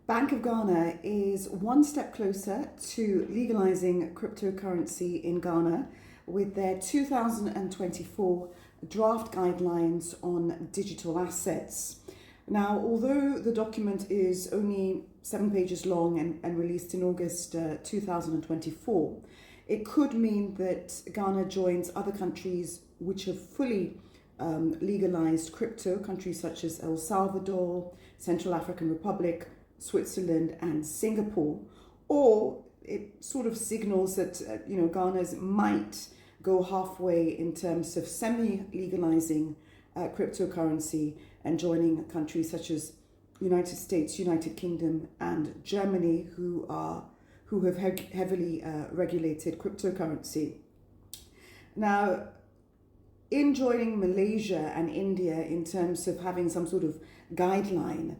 Bank of Ghana is one step closer to legalizing cryptocurrency in Ghana with their 2024 draft guidelines on digital assets. Now, although the document is only 7 pages long and released in August 2024, it could mean that Ghana joins other countries which have fully legalized crypto, countries such as El Salvador, Central African Republic, Switzerland and Singapore, or it sort of signals that Ghana's might go halfway in terms of semi-legalizing cryptocurrency and joining countries such as United States, United Kingdom and Germany who have heavily regulated cryptocurrency. Now, in joining Malaysia and India in terms of having some sort of guideline,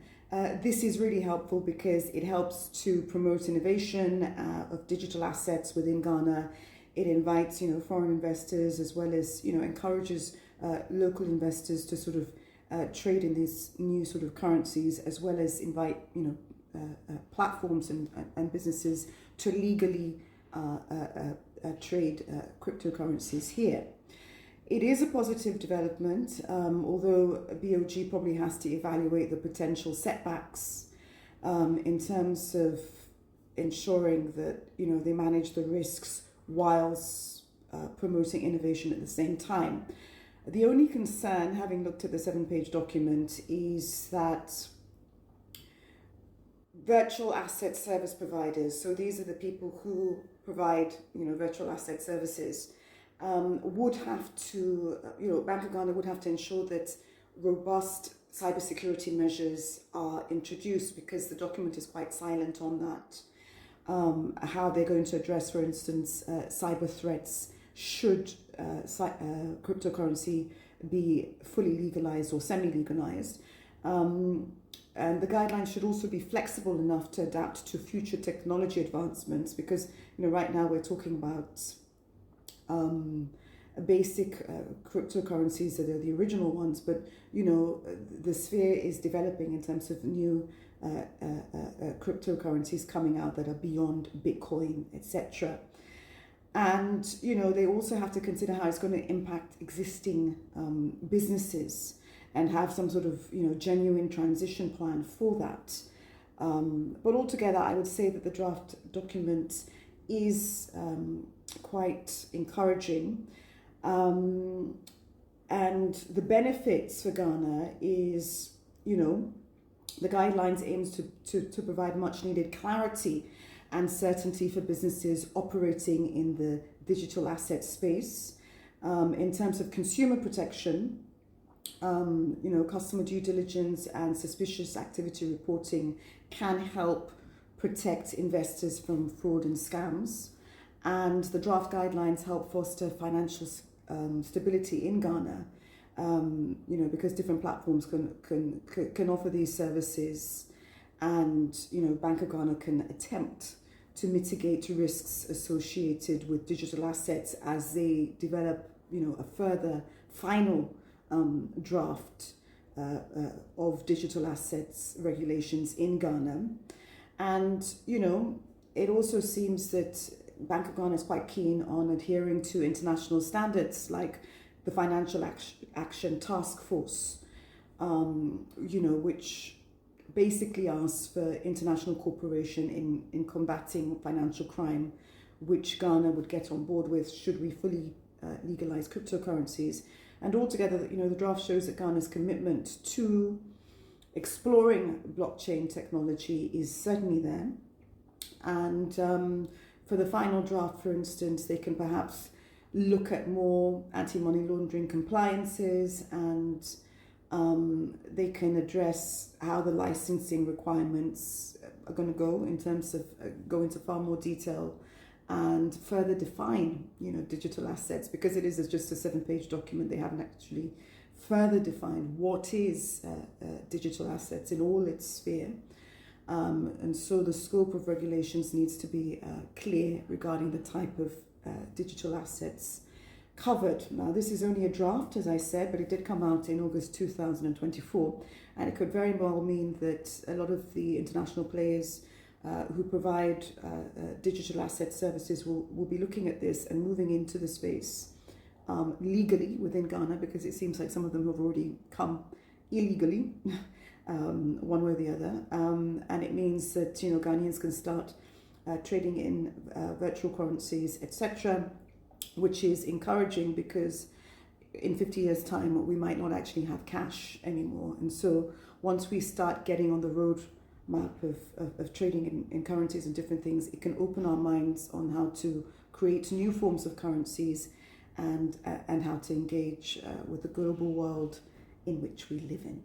this is really helpful because it helps to promote innovation of digital assets within Ghana. It invites, foreign investors as well as, encourages local investors to sort of trade in these new sort of currencies, as well as invite, platforms and businesses to legally trade cryptocurrencies here. It is a positive development, although BOG probably has to evaluate the potential setbacks in terms of ensuring that they manage the risks whilst promoting innovation at the same time. The only concern, having looked at the 7-page document, is that virtual asset service providers, so these are the people who provide virtual asset services, would have to, Bank of Ghana would have to ensure that robust cybersecurity measures are introduced, because the document is quite silent on that. How they're going to address, for instance, cyber threats should cryptocurrency be fully legalized or semi-legalized. And the guidelines should also be flexible enough to adapt to future technology advancements, because right now we're talking about basic cryptocurrencies that are the original ones, but the sphere is developing in terms of new cryptocurrencies coming out that are beyond Bitcoin, etc. And they also have to consider how it's going to impact existing businesses and have some sort of genuine transition plan for that. But altogether, I would say that the draft document is quite encouraging, and the benefits for Ghana is the guidelines aims to provide much needed clarity and certainty for businesses operating in the digital asset space. In terms of consumer protection, customer due diligence and suspicious activity reporting can help protect investors from fraud and scams. And the draft guidelines help foster financial stability in Ghana, because different platforms can offer these services, and Bank of Ghana can attempt to mitigate risks associated with digital assets as they develop a further final draft of digital assets regulations in Ghana. And it also seems that Bank of Ghana is quite keen on adhering to international standards like the Financial Action Task Force, which basically asks for international cooperation in combating financial crime, which Ghana would get on board with should we fully legalize cryptocurrencies. And altogether, the draft shows that Ghana's commitment to exploring blockchain technology is certainly there. And for the final draft, for instance, they can perhaps look at more anti-money laundering compliances, and they can address how the licensing requirements are going to go in terms of go into far more detail and further define, digital assets, because it is just a 7-page document. They haven't actually further defined what is digital assets in all its sphere. And so the scope of regulations needs to be clear regarding the type of digital assets covered. Now, this is only a draft, as I said, but it did come out in August 2024, and it could very well mean that a lot of the international players who provide digital asset services will be looking at this and moving into the space legally within Ghana, because it seems like some of them have already come illegally, one way or the other, and it means that Ghanaians can start trading in virtual currencies, etc., which is encouraging, because in 50 years' time we might not actually have cash anymore. And so once we start getting on the road map of trading in currencies and different things, it can open our minds on how to create new forms of currencies and how to engage with the global world in which we live in.